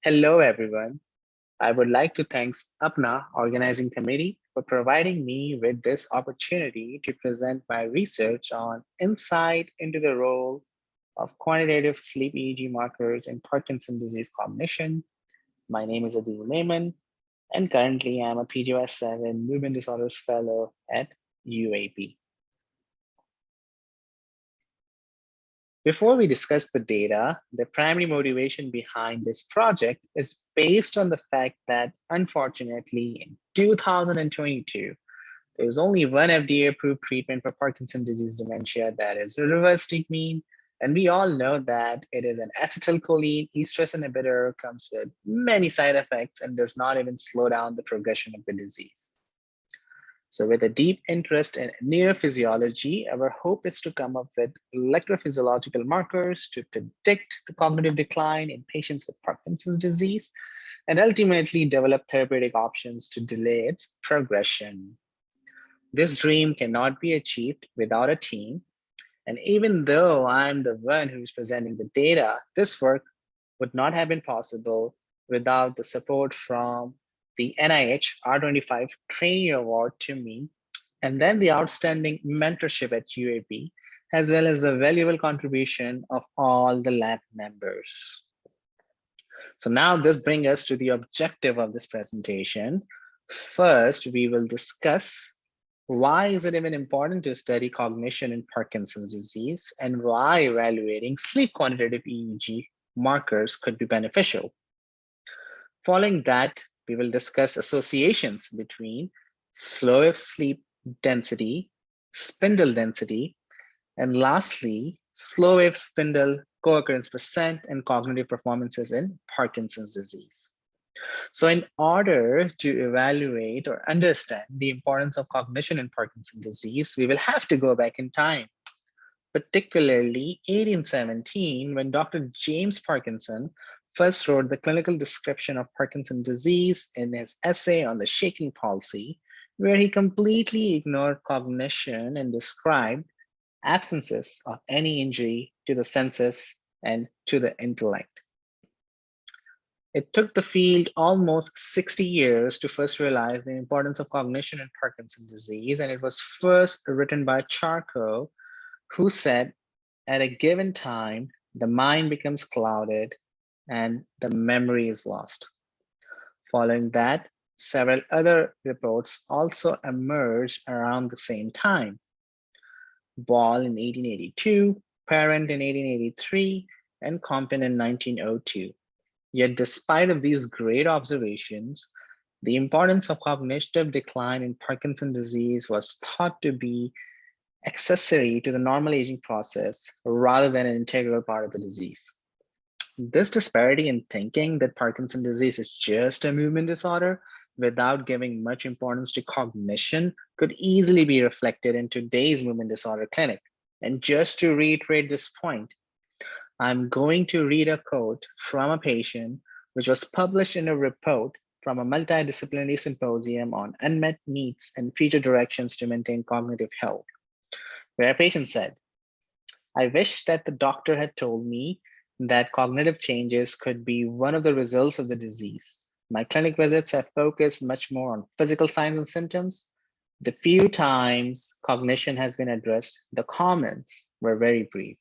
Hello, everyone. I would like to thank Apna Organizing Committee for providing me with this opportunity to present my research on insight into the role of quantitative sleep EEG markers in Parkinson's disease cognition. My name is Adil Naiman, and currently I'm a PGY7 Movement Disorders Fellow at UAP. Before we discuss the data, the primary motivation behind this project is based on the fact that, unfortunately, in 2022, there was only one FDA-approved treatment for Parkinson's disease dementia, that is rivastigmine, and we all know that it is an acetylcholine estrase inhibitor, comes with many side effects, and does not even slow down the progression of the disease. So with a deep interest in neurophysiology, our hope is to come up with electrophysiological markers to predict the cognitive decline in patients with Parkinson's disease, and ultimately develop therapeutic options to delay its progression. This dream cannot be achieved without a team. And even though I'm the one who's presenting the data, this work would not have been possible without the support from the NIH R25 Trainee Award to me, and then the outstanding mentorship at UAP, as well as the valuable contribution of all the lab members. So now this brings us to the objective of this presentation. First, we will discuss why is it even important to study cognition in Parkinson's disease, and why evaluating sleep quantitative EEG markers could be beneficial. Following that, we will discuss associations between slow wave sleep density, spindle density, and lastly, slow wave spindle co-occurrence percent and cognitive performances in Parkinson's disease. So in order to evaluate or understand the importance of cognition in Parkinson's disease, we will have to go back in time, particularly 1817, when Dr. James Parkinson first wrote the clinical description of Parkinson's disease in his essay on the shaking palsy, where he completely ignored cognition and described absences of any injury to the senses and to the intellect. It took the field almost 60 years to first realize the importance of cognition in Parkinson's disease, and it was first written by Charcot, who said, at a given time, the mind becomes clouded and the memory is lost. Following that, several other reports also emerged around the same time. Ball in 1882, Parent in 1883, and Compton in 1902. Yet despite of these great observations, the importance of cognitive decline in Parkinson's disease was thought to be accessory to the normal aging process rather than an integral part of the disease. This disparity in thinking that Parkinson's disease is just a movement disorder without giving much importance to cognition could easily be reflected in today's movement disorder clinic. And just to reiterate this point, I'm going to read a quote from a patient which was published in a report from a multidisciplinary symposium on unmet needs and future directions to maintain cognitive health, where a patient said, I wish that the doctor had told me that cognitive changes could be one of the results of the disease. My clinic visits have focused much more on physical signs and symptoms. The few times cognition has been addressed, the comments were very brief.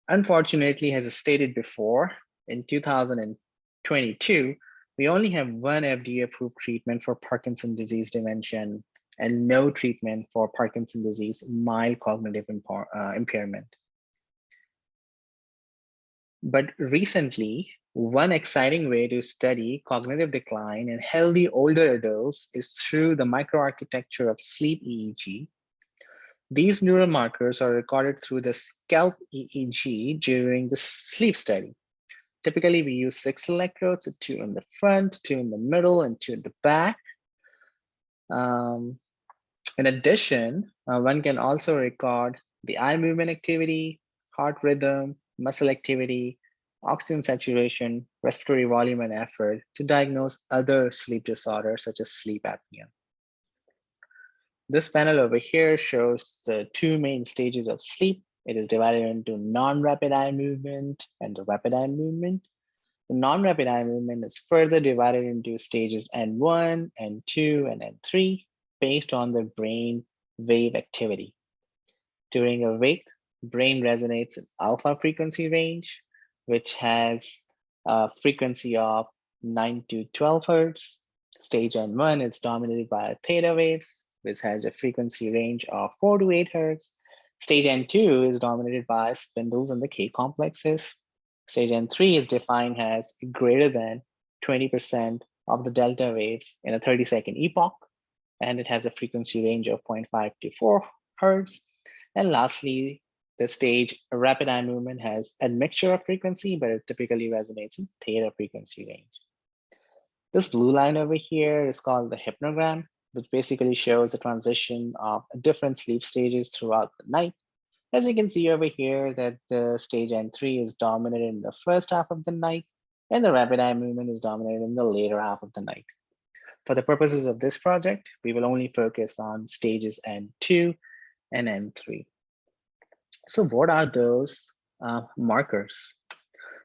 Unfortunately, as stated before, in 2022, we only have one FDA-approved treatment for Parkinson's disease dementia and no treatment for Parkinson's disease mild cognitive impairment. But recently, one exciting way to study cognitive decline in healthy older adults is through the microarchitecture of sleep EEG. These neural markers are recorded through the scalp EEG during the sleep study. Typically, we use 6 electrodes, 2 in the front, 2 in the middle, and 2 in the back. In addition, one can also record the eye movement activity, heart rhythm, muscle activity, oxygen saturation, respiratory volume, and effort to diagnose other sleep disorders such as sleep apnea. This panel over here shows the 2 main stages of sleep, It is divided into non-rapid eye movement and the rapid eye movement. The non-rapid eye movement is further divided into stages N1, N2, and N3 based on the brain wave activity. During a wake, brain resonates in alpha frequency range, which has a frequency of 9 to 12 hertz. Stage N1 is dominated by theta waves, which has a frequency range of 4 to 8 hertz. Stage N2 is dominated by spindles and the K complexes. Stage N3 is defined as greater than 20% of the delta waves in a 30-second epoch, and it has a frequency range of 0.5 to 4 hertz. And lastly, the stage rapid eye movement has a mixture of frequency, but it typically resonates in theta frequency range. This blue line over here is called the hypnogram, which basically shows the transition of different sleep stages throughout the night. As you can see over here, that the stage N3 is dominated in the first half of the night, and the rapid eye movement is dominated in the later half of the night. For the purposes of this project, we will only focus on stages N2 and N3. So what are those markers?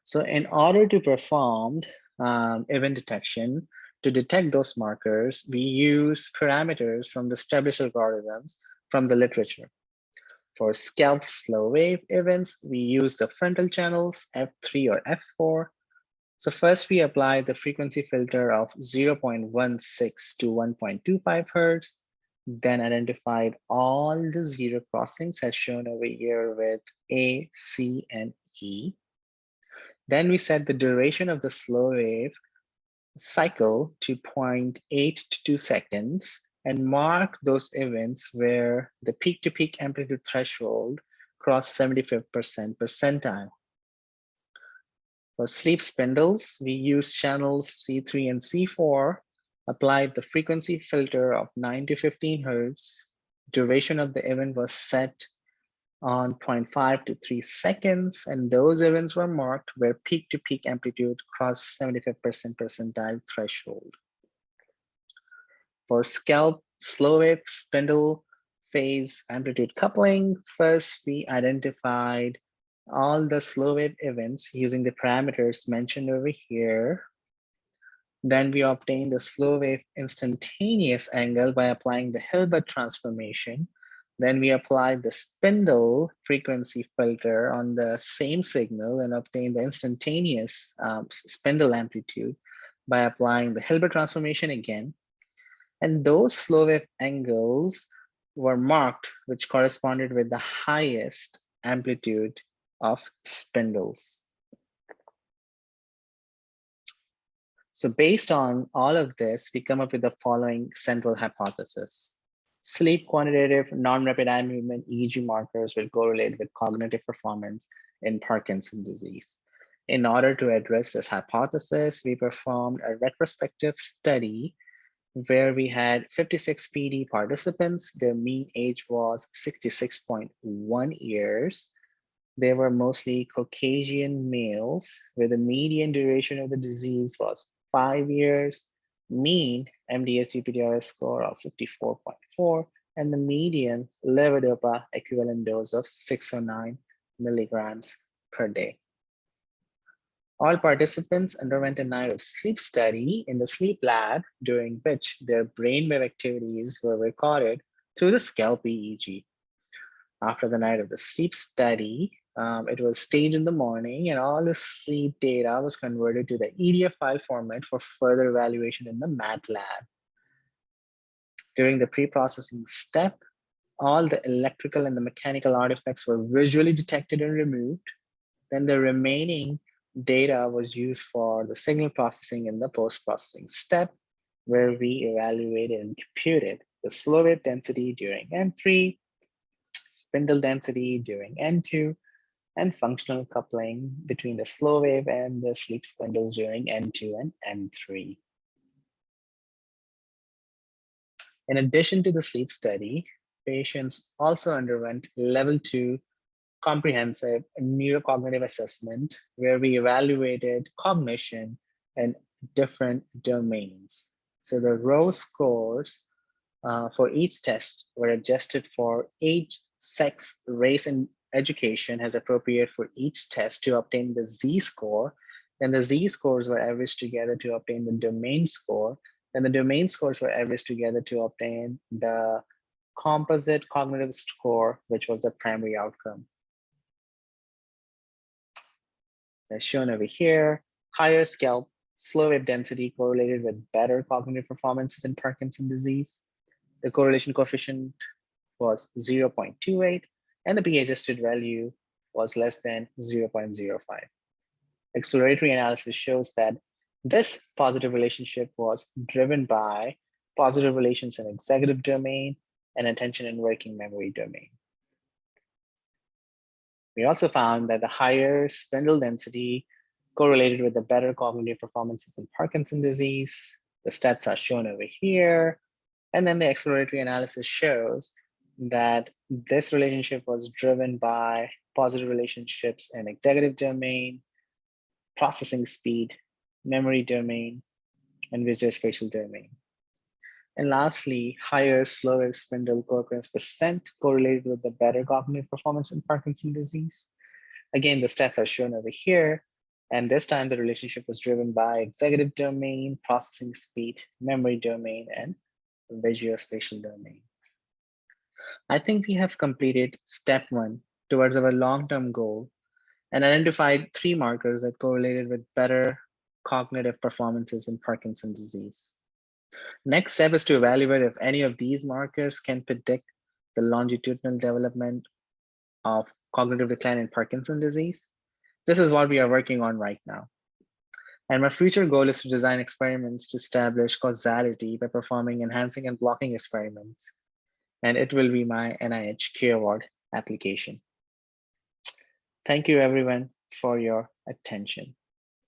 So in order to perform event detection, to detect those markers, we use parameters from the established algorithms from the literature. For scalp slow wave events, we use the frontal channels F3 or F4. So first we apply the frequency filter of 0.16 to 1.25 hertz, then identified all the zero crossings as shown over here with A, C, and E. Then we set the duration of the slow wave cycle to 0.8 to 2 seconds and mark those events where the peak-to-peak amplitude threshold crossed 75th percentile. For sleep spindles, we use channels C3 and C4, applied the frequency filter of 9 to 15 hertz. Duration of the event was set on 0.5 to 3 seconds, and those events were marked where peak-to-peak amplitude crossed 75th percentile threshold. For scalp slow wave spindle phase amplitude coupling, first we identified all the slow wave events using the parameters mentioned over here. Then we obtained the slow wave instantaneous angle by applying the Hilbert transformation. Then we applied the spindle frequency filter on the same signal and obtained the instantaneous spindle amplitude by applying the Hilbert transformation again. And those slow wave angles were marked, which corresponded with the highest amplitude of spindles. So based on all of this, we come up with the following central hypothesis. Sleep quantitative non-rapid eye movement EEG markers will correlate with cognitive performance in Parkinson's disease. In order to address this hypothesis, we performed a retrospective study where we had 56 PD participants. Their mean age was 66.1 years. They were mostly Caucasian males, where the median duration of the disease was 5 years, mean MDS-UPDRS score of 54.4, and the median levodopa equivalent dose of 609 milligrams per day. All participants underwent a night of sleep study in the sleep lab, during which their brainwave activities were recorded through the scalp EEG. After the night of the sleep study, it was staged in the morning, and all the sleep data was converted to the EDF file format for further evaluation in the MATLAB. During the pre-processing step, all the electrical and the mechanical artifacts were visually detected and removed. Then the remaining data was used for the signal processing in the post-processing step, where we evaluated and computed the slow wave density during N3, spindle density during N2, and functional coupling between the slow wave and the sleep spindles during N2 and N3. In addition to the sleep study, patients also underwent level 2 comprehensive neurocognitive assessment, where we evaluated cognition in different domains. So the row scores for each test were adjusted for age, sex, race, and education as appropriate for each test to obtain the Z-score. Then the Z-scores were averaged together to obtain the domain score. Then the domain scores were averaged together to obtain the composite cognitive score, which was the primary outcome. As shown over here, higher scalp slow wave density correlated with better cognitive performances in Parkinson's disease. The correlation coefficient was 0.28, and the p-adjusted value was less than 0.05. Exploratory analysis shows that this positive relationship was driven by positive relations in executive domain and attention and working memory domain. We also found that the higher spindle density correlated with the better cognitive performances in Parkinson's disease. The stats are shown over here. And then the exploratory analysis shows that this relationship was driven by positive relationships in executive domain, processing speed, memory domain, and visuospatial domain. And lastly, higher slow wave spindle co-occurrence percent correlated with the better cognitive performance in Parkinson's disease. Again, the stats are shown over here. And this time the relationship was driven by executive domain, processing speed, memory domain, and visuospatial domain. I think we have completed step 1 towards our long-term goal and identified 3 markers that correlated with better cognitive performances in Parkinson's disease. Next step is to evaluate if any of these markers can predict the longitudinal development of cognitive decline in Parkinson's disease. This is what we are working on right now. And my future goal is to design experiments to establish causality by performing enhancing and blocking experiments. And it will be my NIH Q Award application. Thank you everyone for your attention.